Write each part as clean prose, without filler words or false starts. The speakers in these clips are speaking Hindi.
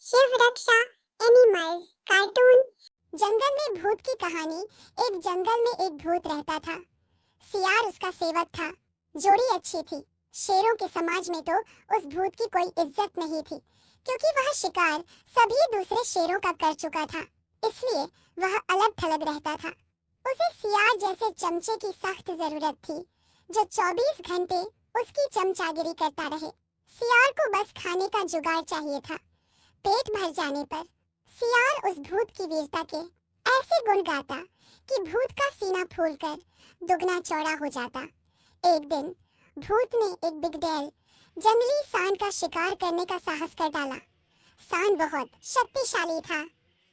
शिव रक्षा एनिमल्स कार्टून। जंगल में भूत की कहानी। एक जंगल में एक भूत रहता था। सियार उसका सेवक था। जोड़ी अच्छी थी। शेरों के समाज में तो उस भूत की कोई इज्जत नहीं थी, क्योंकि वह शिकार सभी दूसरे शेरों का कर चुका था। इसलिए वह अलग थलग रहता था। उसे सियार जैसे चमचे की सख्त जरूरत थी, जो 24 घंटे उसकी चमचागिरी करता रहे। सियार को बस खाने का जुगाड़ चाहिए था। पेट भर जाने पर सियार उस भूत की वीरता के ऐसे गुण गाता कि भूत का सीना फूलकर दुगना चौड़ा हो जाता। एक दिन भूत ने एक बिगड़ैल जंगली सांड का शिकार करने का साहस कर डाला। सांड बहुत शक्तिशाली था।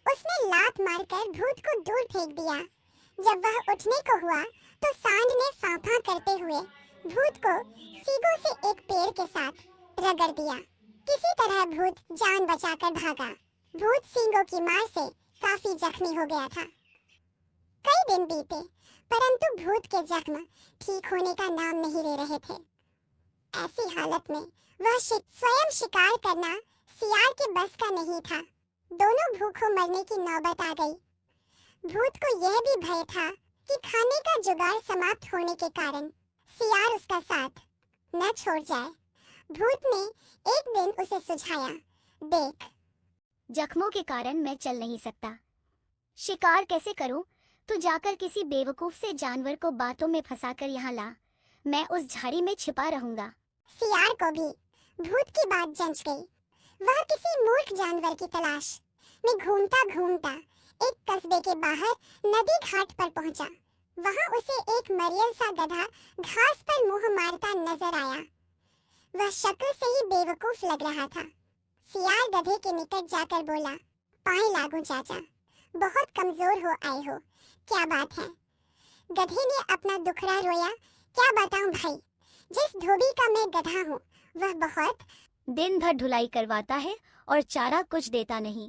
उसने लात मारकर भूत को दूर फेंक दिया। जब वह उठने को हुआ तो सांड ने फांफा करते हुए भूत को सींगों से एक पेड़ के साथ रगड़ दिया। किसी तरह भूत जान बचाकर भागा। भूत सींगों की मार से काफी जख्मी हो गया था। कई दिन बीते, परंतु भूत के जख्म ठीक होने का नाम नहीं ले रहे थे। ऐसी हालत में वह स्वयं शिकार करना सियार के बस का नहीं था। दोनों भूखों मरने की नौबत आ गई। भूत को यह भी भय था कि खाने का जुगाड़ समाप्त होने के कारण सियार उसका साथ न छोड़ जाए। भूत ने एक दिन उसे सुझाया, देख, जख्मों के कारण मैं चल नहीं सकता। शिकार कैसे करूं? तू जाकर किसी बेवकूफ से जानवर को बातों में फंसाकर यहाँ ला। मैं उस झाड़ी में छिपा रहूंगा। सियार को भी भूत की बात जंच गई। वह किसी मूर्ख जानवर की तलाश में घूमता घूमता एक कस्बे के बाहर नदी घाट पर पहुंचा। वहां उसे एक मरियल सा गधा घास पर मुंह मारता नजर आया। वह शक्ल से ही बेवकूफ लग रहा था। सियार गधे के निकट जाकर बोला, पाए लागू चाचा, बहुत कमजोर हो आए हो, क्या बात है? गधे ने अपना दुखड़ा रोया, क्या बताऊं भाई, जिस धोबी का मैं गधा हूँ वह बहुत दिन भर ढुलाई करवाता है और चारा कुछ देता नहीं।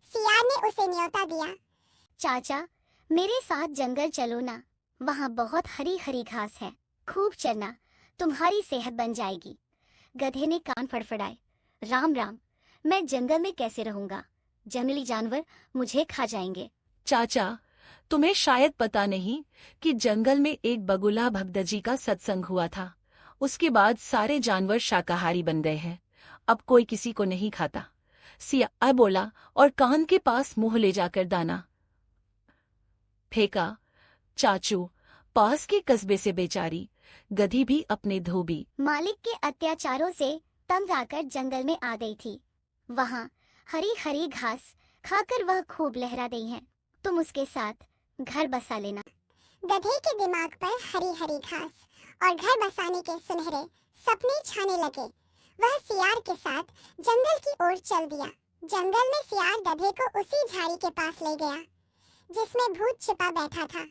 सियार ने उसे न्योता दिया, चाचा, मेरे साथ जंगल चलो ना, वहाँ बहुत हरी हरी घास है, खूब चलना, तुम्हारी सेहत बन जाएगी। गधे ने कान फड़फड़ाए, राम राम, मैं जंगल में कैसे रहूंगा? जंगली जानवर मुझे खा जाएंगे। चाचा, तुम्हें शायद पता नहीं कि जंगल में एक बगुला भगदजी का सत्संग हुआ था। उसके बाद सारे जानवर शाकाहारी बन गए हैं। अब कोई किसी को नहीं खाता। सियार बोला और कान के पास मुंह ले जाकर दाना फेंका। चाचू, पास के कस्बे से बेचारी गधी भी अपने धोबी मालिक के अत्याचारों से तंग आकर जंगल में आ गई थी। वहाँ हरी हरी घास खाकर वह खूब लहरा रही है। तुम उसके साथ घर बसा लेना। गधे के दिमाग पर हरी हरी घास और घर बसाने के सुनहरे सपने छाने लगे। वह सियार के साथ जंगल की ओर चल दिया। जंगल में सियार गधे को उसी झाड़ी के पास ले गया जिसमें भूत छिपा बैठा था।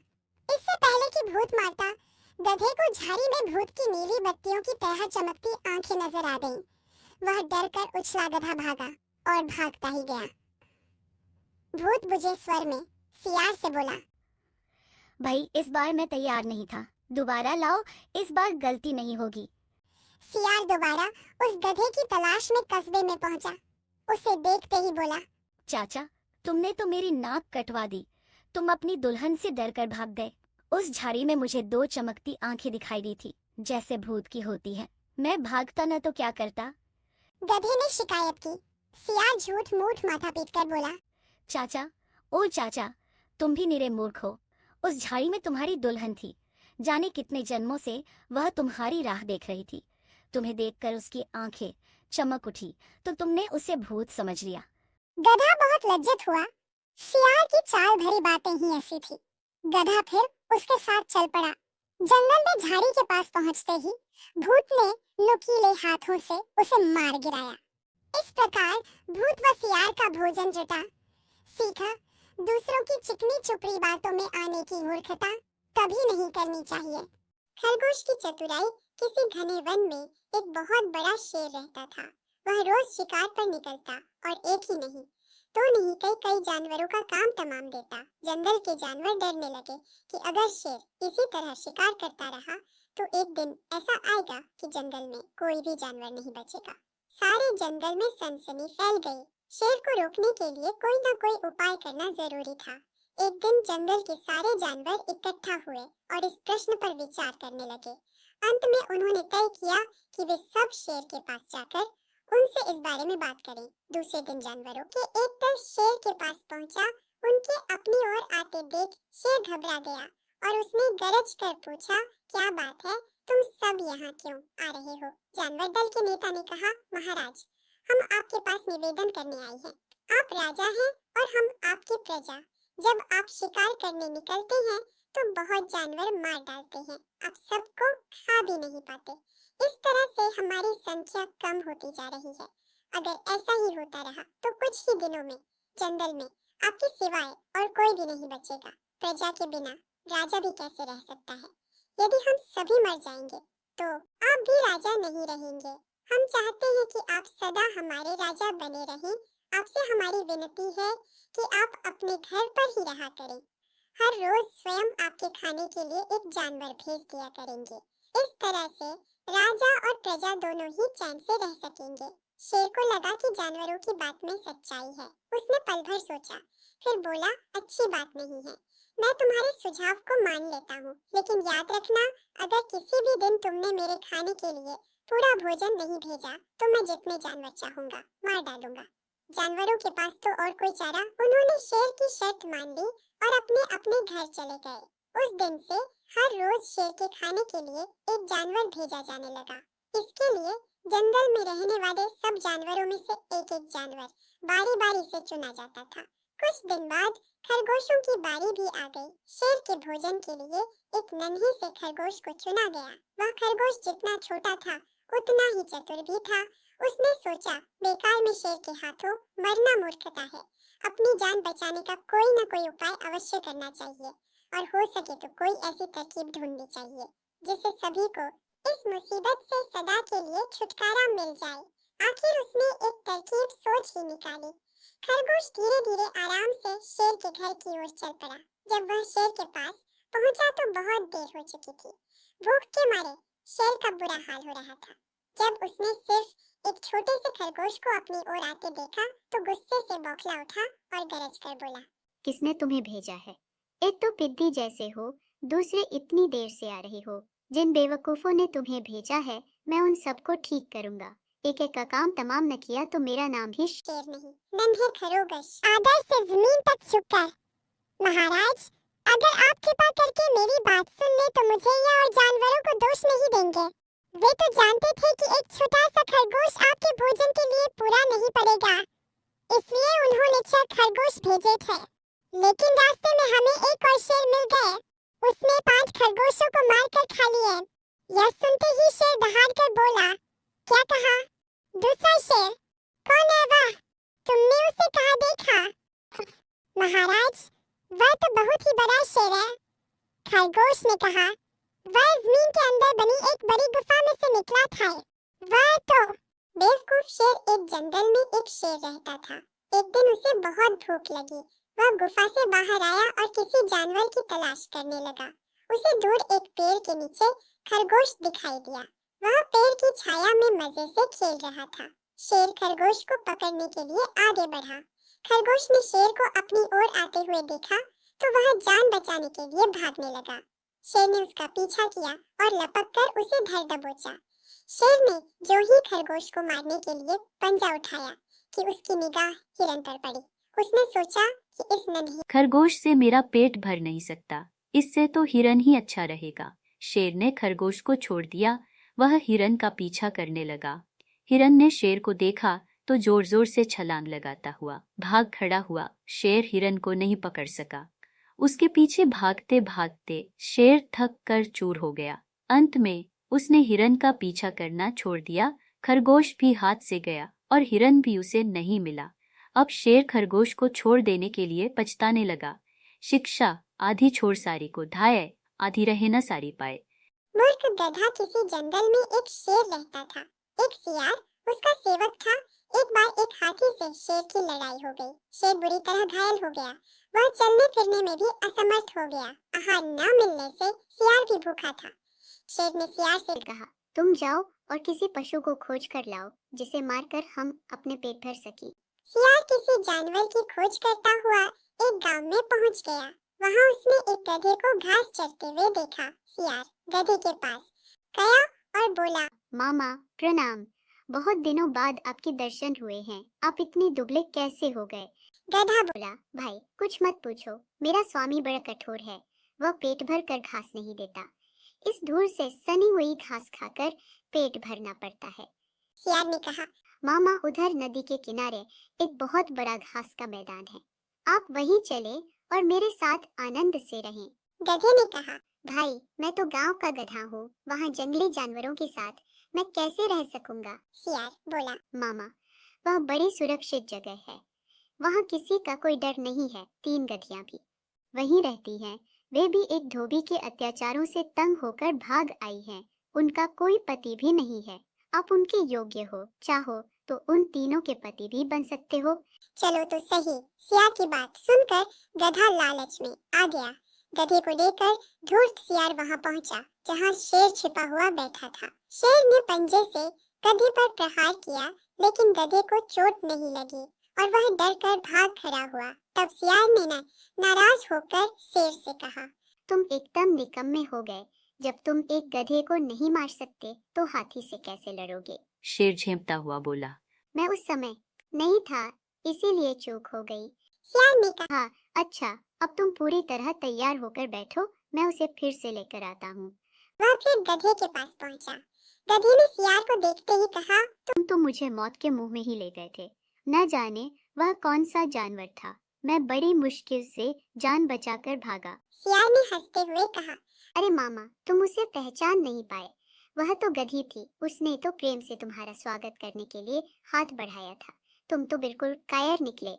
इससे पहले कि भूत मारता, गधे को झाड़ी में भूत की नीली बत्तियों की तरह चमकती आंखें नजर आ गईं। वह डर कर उछला गधा भागा और भागता ही गया। भूत बुझे स्वर में सियार से बोला, भाई, इस बार मैं तैयार नहीं था, दोबारा लाओ, इस बार गलती नहीं होगी। सियार दोबारा उस गधे की तलाश में कस्बे में पहुंचा। उसे देखते ही बोला, चाचा, तुमने तो मेरी नाक कटवा दी। तुम अपनी दुल्हन से डर कर भाग गए। उस झाड़ी में मुझे 2 चमकती आंखें दिखाई दी थी, जैसे भूत की होती है। मैं भागता न तो क्या करता? गधे ने शिकायत की। सियार झूठ मूठ माथा पीट कर बोला, चाचा, ओ चाचा, तुम भी निरे मूर्ख हो। उस झाड़ी में तुम्हारी दुल्हन थी। जाने कितने जन्मों से वह तुम्हारी राह देख रही थी। तुम्हें देखकर उसकी आंखें चमक उठी तो तुमने उसे भूत समझ लिया। गधा बहुत लज्जित हुआ। सियार की चाल भरी बातें ही ऐसी थी। गधा फिर उसके साथ चल पड़ा। जंगल में झाड़ी के पास पहुंचते ही भूत ने नुकीले हाथों से उसे मार गिराया। इस प्रकार भूत व सियार का भोजन जुटा। सीखा, दूसरों की चिकनी चुपड़ी बातों में आने की मूर्खता कभी नहीं करनी चाहिए। खरगोश की चतुराई। किसी घने वन में एक बहुत बड़ा शेर रहता था। वह रोज शिकार पर निकलता और एक ही नहीं, तो नहीं कई जानवरों का काम तमाम देता। जंगल के जानवर डरने लगे कि अगर शेर इसी तरह शिकार करता रहा तो एक दिन ऐसा आएगा कि जंगल में कोई भी जानवर नहीं बचेगा। सारे जंगल में सनसनी फैल गई। शेर को रोकने के लिए कोई ना कोई उपाय करना जरूरी था। एक दिन जंगल के सारे जानवर इकट्ठा हुए और इस प्रश्न पर विचार करने लगे। अंत में उन्होंने तय किया कि वे सब शेर के पास जाकर उनसे इस बारे में बात करें। दूसरे दिन जानवरों के एक दल शेर के पास पहुंचा। उनके अपनी ओर आते देख शेर घबरा गया और उसने गरज कर पूछा, क्या बात है, तुम सब यहाँ क्यों आ रहे हो? जानवर दल के नेता ने कहा, महाराज, हम आपके पास निवेदन करने आए हैं। आप राजा हैं और हम आपकी प्रजा। जब आप शिकार करने निकलते हैं तो बहुत जानवर मार डालते हैं। आप सबको खा भी नहीं पाते। इस तरह से हमारी संख्या कम होती जा रही है। अगर ऐसा ही होता रहा तो कुछ ही दिनों में जंगल में आपके सिवाय और कोई भी नहीं बचेगा। प्रजा के बिना राजा भी कैसे रह सकता है? यदि हम सभी मर जाएंगे तो आप भी राजा नहीं रहेंगे। हम चाहते हैं कि आप सदा हमारे राजा बने रहें। आपसे हमारी विनती है कि आप अपने घर पर ही रहा करें। हर रोज स्वयं आपके खाने के लिए एक जानवर भेज दिया करेंगे। इस तरह से राजा और प्रजा दोनों ही चैन से रह सकेंगे। शेर को लगा कि जानवरों की बात में सच्चाई है। उसने पल भर सोचा, फिर बोला, अच्छी बात नहीं है, मैं तुम्हारे सुझाव को मान लेता हूँ, लेकिन याद रखना, अगर किसी भी दिन तुमने मेरे खाने के लिए पूरा भोजन नहीं भेजा तो मैं जितने जानवर चाहूंगा मार डालूंगा। जानवरों के पास तो और कोई चारा। उन्होंने शेर की शर्त मान ली और अपने अपने घर चले गए। उस दिन से हर रोज शेर के खाने के लिए एक जानवर भेजा जाने लगा। इसके लिए जंगल में रहने वाले सब जानवरों में से एक एक जानवर बारी बारी से चुना जाता था। कुछ दिन बाद खरगोशों की बारी भी आ गई। शेर के भोजन के लिए एक नन्हे से खरगोश को चुना गया। वह खरगोश जितना छोटा था उतना ही चतुर भी था। उसने सोचा, बेकार में शेर के हाथों मरना मूर्खता है। अपनी जान बचाने का कोई न कोई उपाय अवश्य करना चाहिए और हो सके तो कोई ऐसी तरकीब ढूंढनी चाहिए जिससे सभी को इस मुसीबत से सदा के लिए छुटकारा मिल जाए। आखिर उसने एक तरकीब सोच ही निकाली। खरगोश धीरे धीरे आराम से शेर के घर की ओर चल पड़ा। जब वह शेर के पास पहुंचा तो बहुत देर हो चुकी थी। भूख के मारे शेर का बुरा हाल हो रहा था। जब उसने सिर्फ एक छोटे से खरगोश को अपनी ओर आते देखा तो गुस्से से बौखला उठा और गरज कर बोला, किसने तुम्हें भेजा है? एक तो पिद्दी जैसे हो, दूसरे इतनी देर से आ रही हो। जिन बेवकूफों ने तुम्हें भेजा है मैं उन सबको ठीक करूंगा। एक एक का काम तमाम न किया तो मेरा नाम भी शेर नहीं, नन्हे खरगोश आदर से जमीन तक झुक कर, महाराज, अगर आप कृपा करके मेरी बात सुन ले तो मुझे या और जानवरों को दोष नहीं देंगे। वे तो जानते थे कि एक छोटा सा खरगोश आपके भोजन के लिए पूरा नहीं पड़ेगा, इसलिए उन्होंने 6 खरगोश भेजे थे। लेकिन रास्ते में हमें एक और शेर मिल गए। उसने 5 खरगोशों को मारकर खा लिए। यह सुनते ही शेर दहाड़ कर बोला, क्या कहा? दूसरा शेर? कौन है वह? तुमने उसे कहाँ देखा? महाराज, वह तो बहुत ही बड़ा शेर है। खरगोश ने कहा, वह जमीन के अंदर बनी एक बड़ी गुफा में से निकला था। वह तो बेवकूफ शेर। एक जंगल में एक शेर रहता था। एक दिन उसे बहुत भूख लगी। वह गुफा से बाहर आया और किसी जानवर की तलाश करने लगा। उसे दूर एक पेड़ के नीचे खरगोश दिखाई दिया। वह पेड़ की छाया में मजे से खेल रहा था। शेर खरगोश को पकड़ने के लिए आगे बढ़ा। खरगोश ने शेर को अपनी ओर आते हुए देखा तो वह जान बचाने के लिए भागने लगा। शेर ने उसका पीछा किया और लपक कर उसे धर दबोचा। शेर ने जो ही खरगोश को मारने के लिए पंजा उठाया कि उसकी निगाह हिरन पर पड़ी। उसने सोचा कि इस नन्हे खरगोश से मेरा पेट भर नहीं सकता, इससे तो हिरन ही अच्छा रहेगा। शेर ने खरगोश को छोड़ दिया। वह हिरन का पीछा करने लगा। हिरन ने शेर को देखा तो जोर जोर से छलांग लगाता हुआ भाग खड़ा हुआ। शेर हिरन को नहीं पकड़ सका। उसके पीछे भागते भागते शेर थक कर चूर हो गया। अंत में उसने हिरन का पीछा करना छोड़ दिया। खरगोश भी हाथ से गया और हिरन भी उसे नहीं मिला। अब शेर खरगोश को छोड़ देने के लिए पछताने लगा। शिक्षा आधी छोड़ सारी को धाये, आधी रहे न सारी पाए। मूर्ख गधा। किसी जंगल में एक शेर रहता था। एक सियार उसका सेवक था। एक बार एक हाथी से शेर की लड़ाई हो गई। शेर बुरी तरह घायल हो गया। वह चलने फिरने में भी असमर्थ हो गया। आहार न मिलने से सियार भी भूखा था। शेर ने सियार से कहा, तुम जाओ और किसी पशु को खोज कर लाओ जिसे मारकर हम अपने पेट भर सकी। सियार किसी जानवर की खोज करता हुआ एक गांव में पहुंच गया। वहां उसने एक गधे को घास चरते हुए देखा। सियार गधे के पास गया और बोला, मामा प्रणाम, बहुत दिनों बाद आपके दर्शन हुए हैं। आप इतने दुबले कैसे हो गए? गधा बोला, भाई कुछ मत पूछो, मेरा स्वामी बड़ा कठोर है, वह पेट भर कर घास नहीं देता। इस धूल से सनी हुई घास खाकर पेट भरना पड़ता है। सियार ने कहा, मामा उधर नदी के किनारे एक बहुत बड़ा घास का मैदान है, आप वहीं चले और मेरे साथ आनंद से रहें। गधे ने कहा, भाई मैं तो गांव का गधा हूँ, वहाँ जंगली जानवरों के साथ मैं कैसे रह सकूंगा? सियार बोला, मामा वह बड़ी सुरक्षित जगह है, वहाँ किसी का कोई डर नहीं है। 3 गधियाँ भी वहीं रहती हैं, वे भी एक धोबी के अत्याचारों से तंग होकर भाग आई हैं। उनका कोई पति भी नहीं है, आप उनके योग्य हो, चाहो तो उन तीनों के पति भी बन सकते हो। चलो तो सही। सियार की बात सुनकर गधा लालच में आ गया। गधे को लेकर धूर्त सियार वहां पहुंचा जहां शेर छिपा हुआ बैठा था। शेर ने पंजे से गधे पर प्रहार किया, लेकिन गधे को चोट नहीं लगी और वह डर कर भाग खड़ा हुआ। तब सियार ने नाराज होकर शेर से कहा, तुम एकदम निकम्मे हो गए, जब तुम एक गधे को नहीं मार सकते तो हाथी से कैसे लड़ोगे? शेर झेंपता हुआ बोला, मैं उस समय नहीं था, इसीलिए चूक हो गई। सियार ने कहा, अच्छा अब तुम पूरी तरह तैयार होकर बैठो, मैं उसे फिर से लेकर आता हूँ। वह फिर गधे के पास पहुंचा। गधे ने सियार को देखते ही कहा, तुम तो मुझे मौत के मुंह में ही ले गए थे, न जाने वह कौन सा जानवर था, मैं बड़ी मुश्किल से जान बचाकर भागा। सियार ने हंसते हुए कहा, अरे मामा तुम उसे पहचान नहीं पाए, वह तो गधी थी, उसने तो प्रेम से तुम्हारा स्वागत करने के लिए हाथ बढ़ाया था। तुम तो बिल्कुल कायर निकले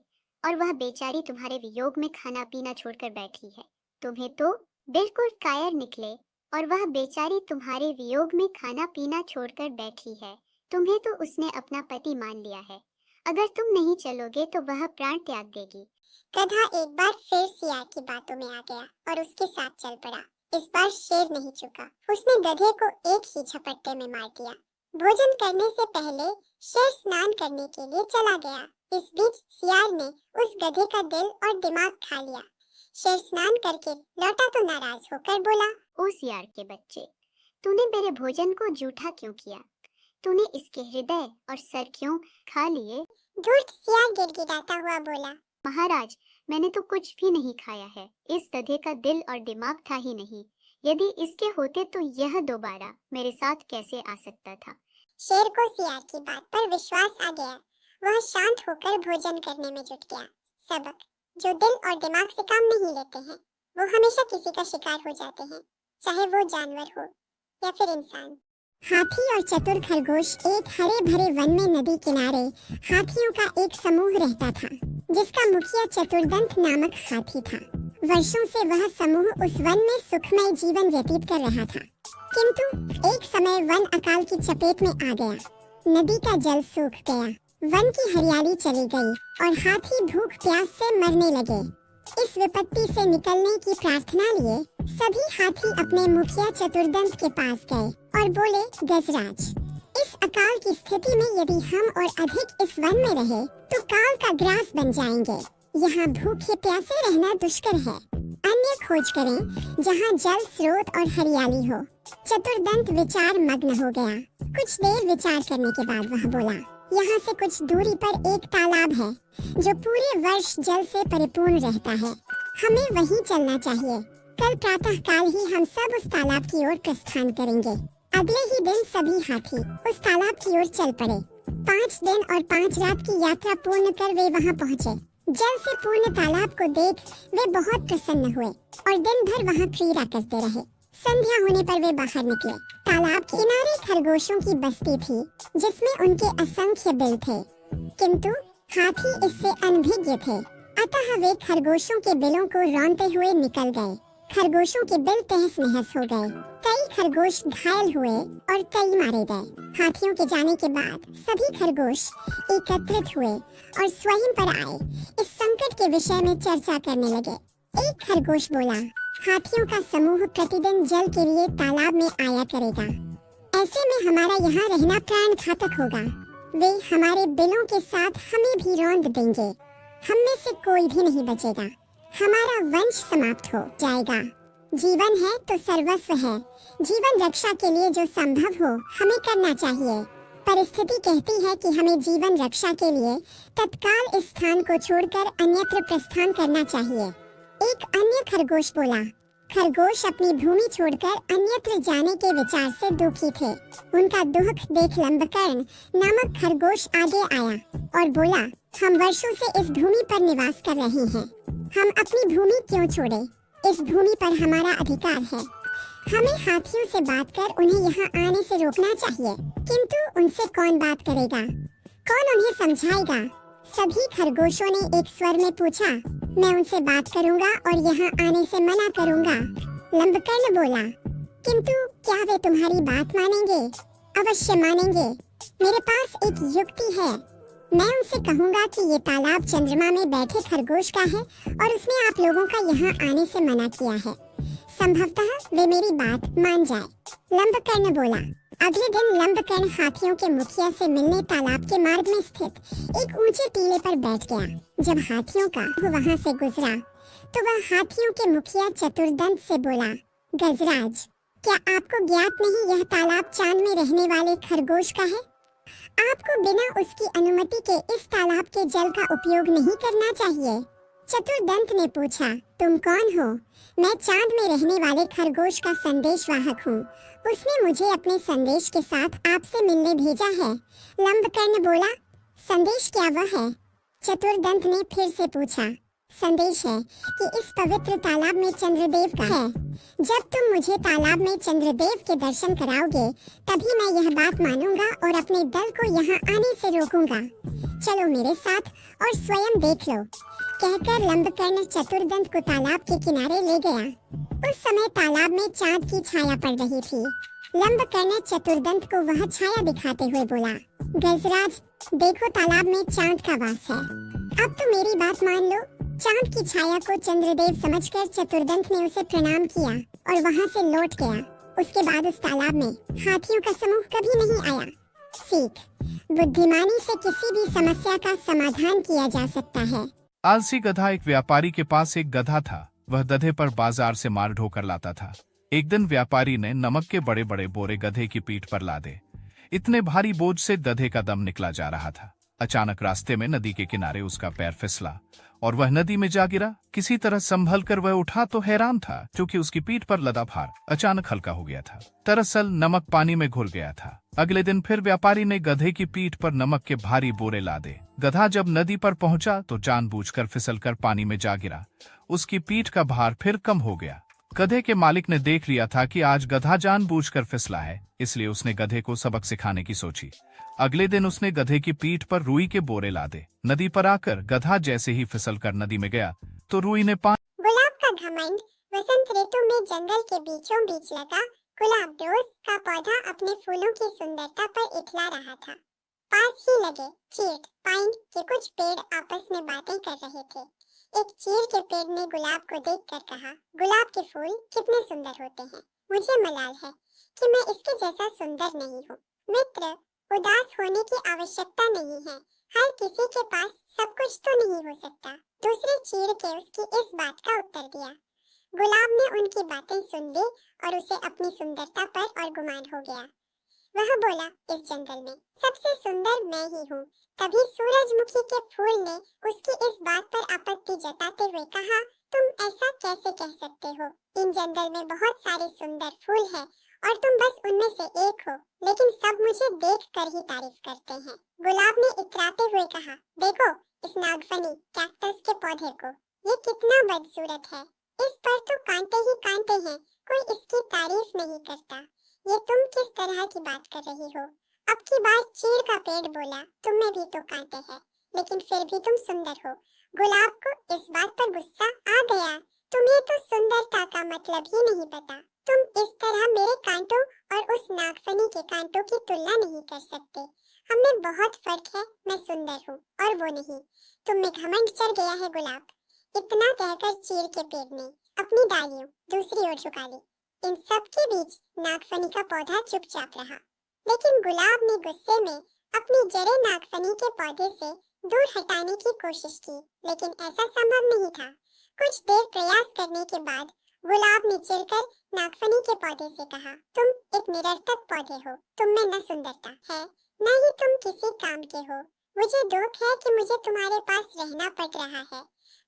और वह बेचारी तुम्हारे वियोग में खाना पीना छोड़कर बैठी है। तुम्हें तो बिल्कुल कायर निकले और वह बेचारी तुम्हारे वियोग में खाना पीना छोड़कर बैठी है। तुम्हें तो उसने अपना पति मान लिया है, अगर तुम नहीं चलोगे तो वह प्राण त्याग देगी। गधा एक बार फिर सियार की बातों में आ गया और उसके साथ चल पड़ा। इस बार शेर नहीं चुका, उसने गधे को एक ही झपट्टे में मार दिया। भोजन करने से पहले शेर स्नान करने के लिए चला गया। इस बीच सियार ने उस गधे का दिल और दिमाग खा लिया। शेर स्नान करके लौटा तो नाराज होकर बोला, ओ सियार के बच्चे, तूने मेरे भोजन को जूठा क्यों किया? तूने इसके हृदय और सर क्यों खा लिए? धूर्त सियार गिड़गिड़ाता हुआ बोला, महाराज मैंने तो कुछ भी नहीं खाया है, इस गधे का दिल और दिमाग था ही नहीं, यदि इसके होते तो यह दोबारा मेरे साथ कैसे आ सकता था? शेर को सियार की बात पर विश्वास आ गया। वह शांत होकर भोजन करने में जुट गया। सबक, जो दिल और दिमाग से काम नहीं लेते हैं वो हमेशा किसी का शिकार हो जाते हैं, चाहे वो जानवर हो या फिर इंसान। हाथी और चतुर खरगोश एक हरे भरे वन में नदी किनारे हाथियों का एक समूह रहता था, जिसका मुखिया चतुर्दंत नामक हाथी था। वर्षों से वह समूह उस वन में सुखमय जीवन व्यतीत कर रहा था, किंतु एक समय वन अकाल की चपेट में आ गया। नदी का जल सूख गया, वन की हरियाली चली गई और हाथी भूख प्यास से मरने लगे। इस विपत्ति से निकलने की प्रार्थना लिए सभी हाथी अपने मुखिया चतुर्दंत के पास गए और बोले, गजराज, इस अकाल की स्थिति में यदि हम और अधिक इस वन में रहे तो काल का ग्रास बन जाएंगे। यहाँ भूखे प्यासे रहना दुष्कर है, अन्य खोज करें जहाँ जल स्रोत और हरियाली हो। चतुर्दंत विचार मग्न हो गया। कुछ देर विचार करने के बाद वह बोला, यहाँ से कुछ दूरी पर एक तालाब है जो पूरे वर्ष जल से परिपूर्ण रहता है, हमें वहीं चलना चाहिए। कल प्रातः काल ही हम सब उस तालाब की ओर प्रस्थान करेंगे। अगले ही दिन सभी हाथी उस तालाब की ओर चल पड़े। 5 दिन और 5 रात की यात्रा पूर्ण कर वे वहाँ पहुँचे। जल से पूर्ण तालाब को देख वे बहुत प्रसन्न हुए और दिन भर वहाँ क्रीड़ा करते रहे। संध्या होने पर वे बाहर निकले। तालाब के किनारे खरगोशों की बस्ती थी, जिसमें उनके असंख्य बिल थे, किंतु हाथी इससे अनभिज्ञ थे, अतः वे खरगोशों के बिलों को रौंदते हुए निकल गए। खरगोशों के बिल तहस नहस हो गए, कई खरगोश घायल हुए और कई मारे गए। हाथियों के जाने के बाद सभी खरगोश एकत्रित हुए और स्वयं पर आए इस संकट के विषय में चर्चा करने लगे। एक खरगोश बोला, हाथियों का समूह प्रतिदिन जल के लिए तालाब में आया करेगा, ऐसे में हमारा यहाँ रहना प्राण घातक होगा। वे हमारे बिलों के साथ हमें भी रौंद देंगे। हम में से कोई भी नहीं बचेगा। हमारा वंश समाप्त हो जाएगा। जीवन है तो सर्वस्व है। जीवन रक्षा के लिए जो संभव हो हमें करना चाहिए। परिस्थिति कहती है कि हमें जीवन रक्षा के लिए तत्काल इस स्थान को छोड़कर अन्यत्र प्रस्थान करना चाहिए। एक अन्य खरगोश बोला। खरगोश अपनी भूमि छोड़कर अन्यत्र जाने के विचार से दुखी थे। उनका दुख देख लंबकर्ण नामक खरगोश आगे आया और बोला, हम वर्षों से इस भूमि पर निवास कर रहे हैं। हम अपनी भूमि क्यों छोड़े? इस भूमि पर हमारा अधिकार है। हमें हाथियों से बात कर उन्हें यहाँ आने से रोकना चाहिए। किंतु उनसे कौन बात करेगा? कौन उन्हें समझाएगा? सभी खरगोशों ने एक स्वर में पूछा। मैं उनसे बात करूंगा और यहाँ आने से मना करूंगा। लंबकर्ण बोला, किंतु क्या वे तुम्हारी बात मानेंगे? अवश्य मानेंगे। मेरे पास एक युक्ति है। मैं उनसे कहूंगा कि ये तालाब चंद्रमा में बैठे खरगोश का है और उसने आप लोगों का यहाँ आने से मना किया है। संभवतः वे मेरी बात मान जाए। लंबकर्ण बोला। अगले दिन लंबकर्ण हाथियों के मुखिया से मिलने तालाब के मार्ग में स्थित एक ऊंचे टीले पर बैठ गया। जब हाथियों का वहां से गुजरा तो वह हाथियों के मुखिया चतुर्दंत से बोला, गजराज, क्या आपको ज्ञात नहीं यह तालाब चांद में रहने वाले खरगोश का है? आपको बिना उसकी अनुमति के इस तालाब के जल का उपयोग नहीं करना चाहिए। चतुर्दंत ने पूछा, तुम कौन हो? मैं चांद में रहने वाले खरगोश का संदेशवाहक हूँ। उसने मुझे अपने संदेश के साथ आपसे मिलने भेजा है। लंबकर्ण बोला, संदेश क्या वह है? चतुर्दंत ने फिर से पूछा। संदेश है कि इस पवित्र तालाब में चंद्रदेव का है। जब तुम मुझे तालाब में चंद्रदेव के दर्शन कराओगे तभी मैं यह बात मानूंगा और अपने दल को यहाँ आने से रोकूंगा। चलो मेरे साथ और स्वयं देख लो। कहकर लंबकर्ण चतुर्दंत को तालाब के किनारे ले गया। उस समय तालाब में चांद की छाया पड़ रही थी। लंबकर्ण चतुर्दंत को वह छाया दिखाते हुए बोला, गजराज, देखो तालाब में चांद का वास है। अब तो मेरी बात मान लो। चांद की छाया को चंद्रदेव समझकर चतुर्दंत ने उसे प्रणाम किया और वहाँ से लौट गया। उसके बाद उस तालाब में हाथियों का समूह कभी नहीं आया। सीख, बुद्धिमानी से किसी भी समस्या का समाधान किया जा सकता है। आलसी गधा। एक व्यापारी के पास एक गधा था। वह गधे पर बाजार से माल ढोकर लाता था। एक दिन व्यापारी ने नमक के बड़े बड़े बोरे गधे की पीठ पर लादे। इतने भारी बोझ से गधे का दम निकला जा रहा था। अचानक रास्ते में नदी के किनारे उसका पैर फिसला और वह नदी में जा गिरा। किसी तरह संभल कर वह उठा तो हैरान था क्योंकि उसकी पीठ पर लदा भार अचानक हल्का हो गया था। दरअसल नमक पानी में घुल गया था। अगले दिन फिर व्यापारी ने गधे की पीठ पर नमक के भारी बोरे लादे। गधा जब नदी पर पहुंचा तो जानबूझकर फिसलकर पानी में जा गिरा। उसकी पीठ का भार फिर कम हो गया। गधे के मालिक ने देख लिया था कि आज गधा जानबूझकर फिसला है, इसलिए उसने गधे को सबक सिखाने की सोची। अगले दिन उसने गधे की पीठ पर रुई के बोरे लादे। नदी पर आकर गधा जैसे ही फिसलकर नदी में गया तो रुई ने गुलाब का घमंड। वसंत ऋतु में जंगल के बीचों बीच लगा गुलाब रोज का पौधा अपने फूलों की सुंदरता पर इठला रहा था। पास ही लगे चीड़ पाइन के कुछ पेड़ आपस में बातें कर रहे थे। एक चीड़ के पेड़ ने गुलाब को देखकर कहा, गुलाब के फूल कितने सुंदर होते हैं। मुझे मलाल है कि मैं इसके जैसा सुंदर नहीं हूँ। मित्र, उदास होने की आवश्यकता नहीं है। हर किसी के पास सब कुछ तो नहीं हो सकता। दूसरे चीड़ के उसकी इस बात का उत्तर दिया। गुलाब ने उनकी बातें सुन ली और उसे अपनी सुंदरता पर और गुमान हो गया। वह बोला, इस जंगल में सबसे सुंदर मैं ही हूँ। तभी सूरजमुखी के फूल ने उसकी इस बात पर आपत्ति जताते हुए कहा, तुम ऐसा कैसे कह सकते हो? इन जंगल में बहुत सारे सुंदर फूल हैं और तुम बस उनमें से एक हो, लेकिन सब मुझे देख कर ही तारीफ करते हैं। गुलाब ने इतराते हुए कहा, देखो इस नागफनी कैक्टस के पौधे को, ये कितना बदसूरत है। इस पर तो कांटे ही कांटे हैं, कोई इसकी तारीफ नहीं करता। ये तुम किस तरह की बात कर रही हो? अब की बार चीड़ का पेड़ बोला, तुम में भी तो कांटे हैं, लेकिन फिर भी तुम सुंदर हो। गुलाब को इस बात पर गुस्सा आ गया। तुम्हें तो सुंदरता का मतलब ही नहीं पता। तुम इस तरह मेरे कांटों और उस नागफनी के कांटों की तुलना नहीं कर सकते। हमें बहुत फर्क है। मैं सुंदर हूँ और वो नहीं। तुम में घमंड चढ़ गया है गुलाब। इतना कहकर चीड़ के पेड़ ने अपनी डालियों दूसरी ओर झुका ली। इन सब के बीच नागफनी का पौधा चुपचाप रहा, लेकिन गुलाब ने गुस्से में अपनी जड़ें नागफनी के पौधे से दूर हटाने की कोशिश की, लेकिन ऐसा संभव नहीं था। कुछ देर प्रयास करने के बाद गुलाब ने चिढ़कर नागफनी के पौधे से कहा, तुम एक निरर्थक पौधे हो, तुम में न सुंदरता है न ही तुम किसी काम के हो। मुझे दुख है कि मुझे तुम्हारे पास रहना पड़ रहा है।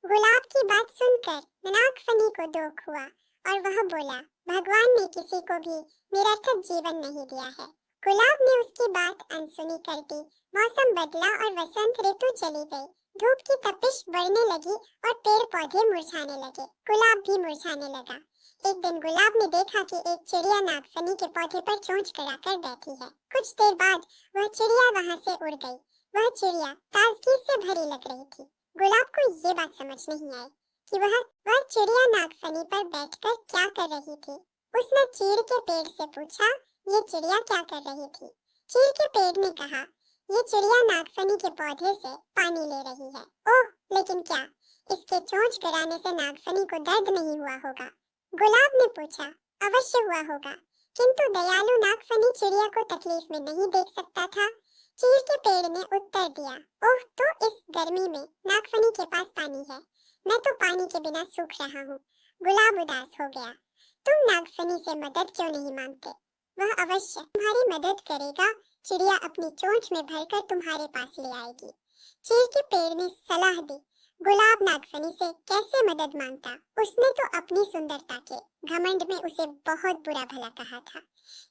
गुलाब की बात सुनकर नागफनी को दुख हुआ और वह बोला, भगवान ने किसी को भी निरर्थक जीवन नहीं दिया है। गुलाब ने उसकी बात अनसुनी कर दी। मौसम बदला और वसंत ऋतु चली गई। धूप की तपिश बढ़ने लगी और पेड़ पौधे मुरझाने लगे। गुलाब भी मुरझाने लगा। एक दिन गुलाब ने देखा कि एक चिड़िया नागफनी के पौधे पर चोंच गड़ाकर बैठी है। कुछ देर बाद वह चिड़िया वहां से उड़ गई। वह चिड़िया ताजगी से भरी लग रही थी। गुलाब को ये बात समझ नहीं आई कि वह चिड़िया नागफनी पर बैठकर क्या कर रही थी। उसने चीड़ के पेड़ से पूछा, ये चिड़िया क्या कर रही थी? चीड़ के पेड़ ने कहा, ये चिड़िया नागफनी के पौधे से पानी ले रही है। ओह, लेकिन क्या इसके चोंच गड़ाने से नागफनी को दर्द नहीं हुआ होगा? गुलाब ने पूछा, अवश्य हुआ होगा, किंतु दयालु नागफनी चिड़िया को तकलीफ में नहीं देख सकता था। चीड़ के पेड़ ने उत्तर दिया, ओह, तो इस गर्मी में नागफनी के पास पानी है, मैं तो पानी के बिना सूख रहा हूँ। गुलाब उदास हो गया। तुम नागफनी से मदद क्यों नहीं मांगते? वह अवश्य तुम्हारी मदद करेगा। चिड़िया अपनी चोंच में भरकर तुम्हारे पास ले आएगी। चीड़ के पेड़ ने सलाह दी। गुलाब नागफनी से कैसे मदद मांगता? उसने तो अपनी सुंदरता के घमंड में उसे बहुत बुरा भला कहा था,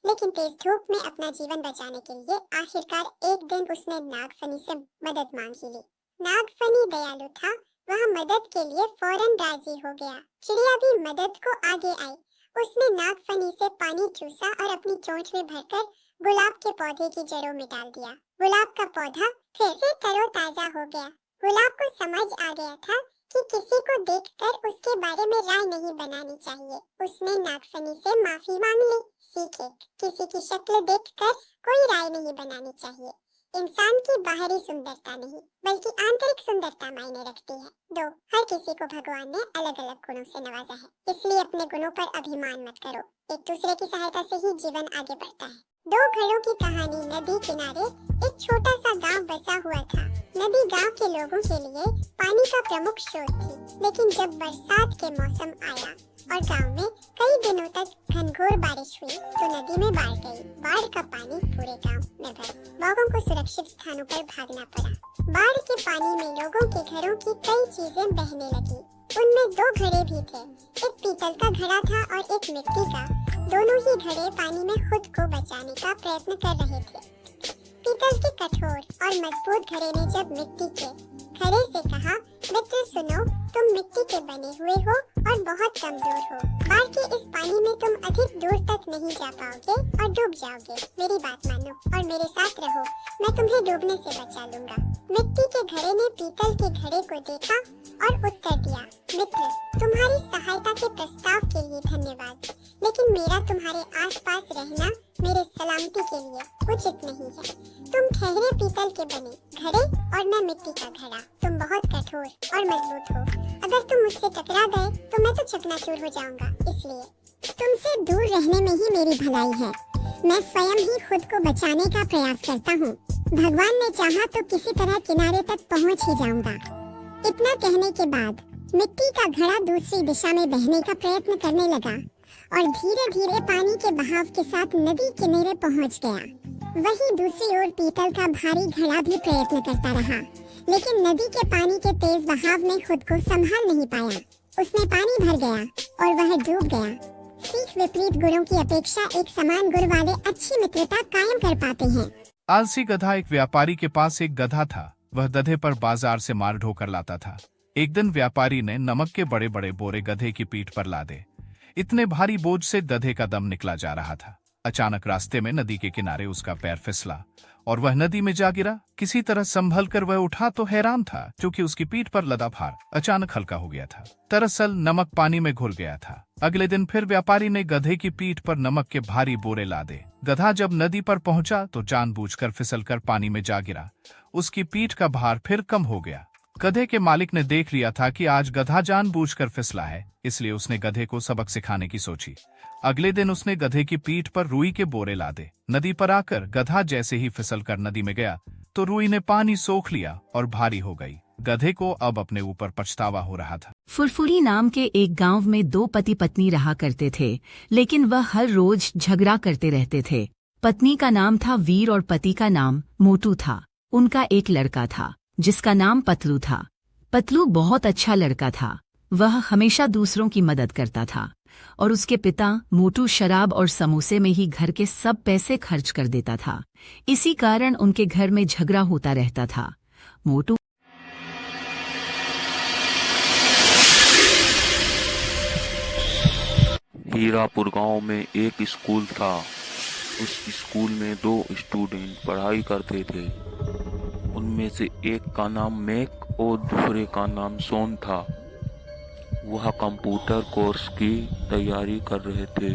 लेकिन तेज धूप में अपना जीवन बचाने के लिए आखिरकार एक दिन उसने नागफनी से मदद मांग ही ली। नागफनी दयालु था, वह मदद के लिए फौरन राजी हो गया। चिड़िया भी मदद को आगे आई। उसने नागफनी से पानी चूसा और अपनी चोंच में भरकर गुलाब के पौधे की जड़ों में डाल दिया। गुलाब का पौधा फिर से तरोताजा हो गया। गुलाब को समझ आ गया था कि किसी को देखकर उसके बारे में राय नहीं बनानी चाहिए। उसने नागफनी से माफी मांग ली। सीखे, किसी की शक्ल देखकर कोई राय नहीं बनानी चाहिए। इंसान की बाहरी सुंदरता नहीं, बल्कि आंतरिक सुंदरता मायने रखती है। दो, हर किसी को भगवान ने अलग अलग गुणों से नवाजा है, इसलिए अपने गुणों पर अभिमान मत करो। एक दूसरे की सहायता से ही जीवन आगे बढ़ता है। दो घड़ों की कहानी। नदी किनारे एक छोटा सा गांव बसा हुआ था। नदी गांव के लोगों के लिए पानी का प्रमुख स्रोत थी, लेकिन जब बरसात के मौसम आया और गांव में कई दिनों तक घनघोर बारिश हुई तो नदी में बाढ़ गई। बाढ़ का पानी पूरे गांव में भर। लोगों को सुरक्षित स्थानों पर भागना पड़ा। बाढ़ के पानी में लोगों के घरों की कई चीजें बहने लगी। उनमें दो घड़े भी थे। एक पीतल का घड़ा था और एक मिट्टी का। दोनों ही घड़े पानी में खुद को बचाने का प्रयत्न कर रहे थे। पीतल के कठोर और मजबूत घड़े ने जब मिट्टी के घड़े से कहा, मित्र सुनो, तुम मिट्टी के बने हुए हो और बहुत कमजोर हो। बाढ़ के इस पानी में तुम अधिक दूर तक नहीं जा पाओगे और डूब जाओगे। मेरी बात मानो और मेरे साथ रहो, मैं तुम्हें डूबने से बचा लूंगा। मिट्टी के घड़े ने पीतल के घड़े को देखा और उत्तर दिया, मित्र, तुम्हारी सहायता के प्रस्ताव के लिए धन्यवाद, लेकिन मेरा तुम्हारे आसपास रहना मेरे सलामती के लिए उचित नहीं है। तुम ठहरे पीतल के बने घड़े और मैं मिट्टी का घड़ा। तुम बहुत कठोर और मजबूत हो। अगर तुम मुझसे टकरा गए तो मैं तो चकनाचूर हो जाऊंगा। इसलिए तुमसे दूर रहने में ही मेरी भलाई है। मैं स्वयं ही खुद को बचाने का प्रयास करता हूँ। भगवान ने चाहा तो किसी तरह किनारे तक पहुँच ही जाऊंगा। इतना कहने के बाद मिट्टी का घड़ा दूसरी दिशा में बहने का प्रयत्न करने लगा और धीरे धीरे पानी के बहाव के साथ नदी किनारे पहुंच गया। वहीं दूसरी ओर पीतल का भारी घड़ा भी प्रयत्न करता रहा, लेकिन नदी के पानी के तेज बहाव में खुद को संभाल नहीं पाया। उसमें पानी भर गया और वह डूब गया। सीख विपरीत गुणों की अपेक्षा एक समान गुण वाले अच्छी मित्रता कायम कर पाते हैं। आलसी गधा। एक व्यापारी के पास एक गधा था। वह गधे पर बाजार से माल ढोकर लाता था। एक दिन व्यापारी ने नमक के बड़े बड़े बोरे गधे की पीठ पर लादे। इतने भारी बोझ से गधे का दम निकला जा रहा था। अचानक रास्ते में नदी के किनारे उसका पैर फिसला और वह नदी में जा गिरा। किसी तरह संभल कर वह उठा तो हैरान था, क्योंकि उसकी पीठ पर लदा भार अचानक हल्का हो गया था। दरअसल नमक पानी में घुल गया था। अगले दिन फिर व्यापारी ने गधे की पीठ पर नमक के भारी बोरे लादे। गधा जब नदी पर पहुंचा तो जानबूझकर फिसलकर पानी में जा गिरा। उसकी पीठ का भार फिर कम हो गया। गधे के मालिक ने देख लिया था कि आज गधा जानबूझकर फिसला है, इसलिए उसने गधे को सबक सिखाने की सोची। अगले दिन उसने गधे की पीठ पर रुई के बोरे लादे। नदी पर आकर गधा जैसे ही फिसलकर नदी में गया तो रुई ने पानी सोख लिया और भारी हो गई। गधे को अब अपने ऊपर पछतावा हो रहा था। फुरफुरी नाम के एक गांव में 2 पति पत्नी रहा करते थे, लेकिन वह हर रोज झगड़ा करते रहते थे। पत्नी का नाम था वीर और पति का नाम मोटू था। उनका एक लड़का था जिसका नाम पतलू था। पतलू बहुत अच्छा लड़का था। वह हमेशा दूसरों की मदद करता था और उसके पिता मोटू शराब और समोसे में ही घर के सब पैसे खर्च कर देता था। इसी कारण उनके घर में झगड़ा होता रहता था। मोटू हीरापुर गांव में एक स्कूल था। उस स्कूल में 2 स्टूडेंट पढ़ाई करते थे। उनमें से एक का नाम मैक और दूसरे का नाम सोन था। वह कंप्यूटर कोर्स की तैयारी कर रहे थे।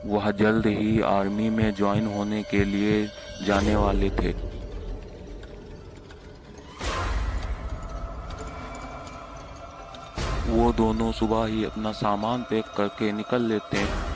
वह जल्द ही आर्मी में ज्वाइन होने के लिए जाने वाले थे। वो दोनों सुबह ही अपना सामान पैक करके निकल लेते हैं।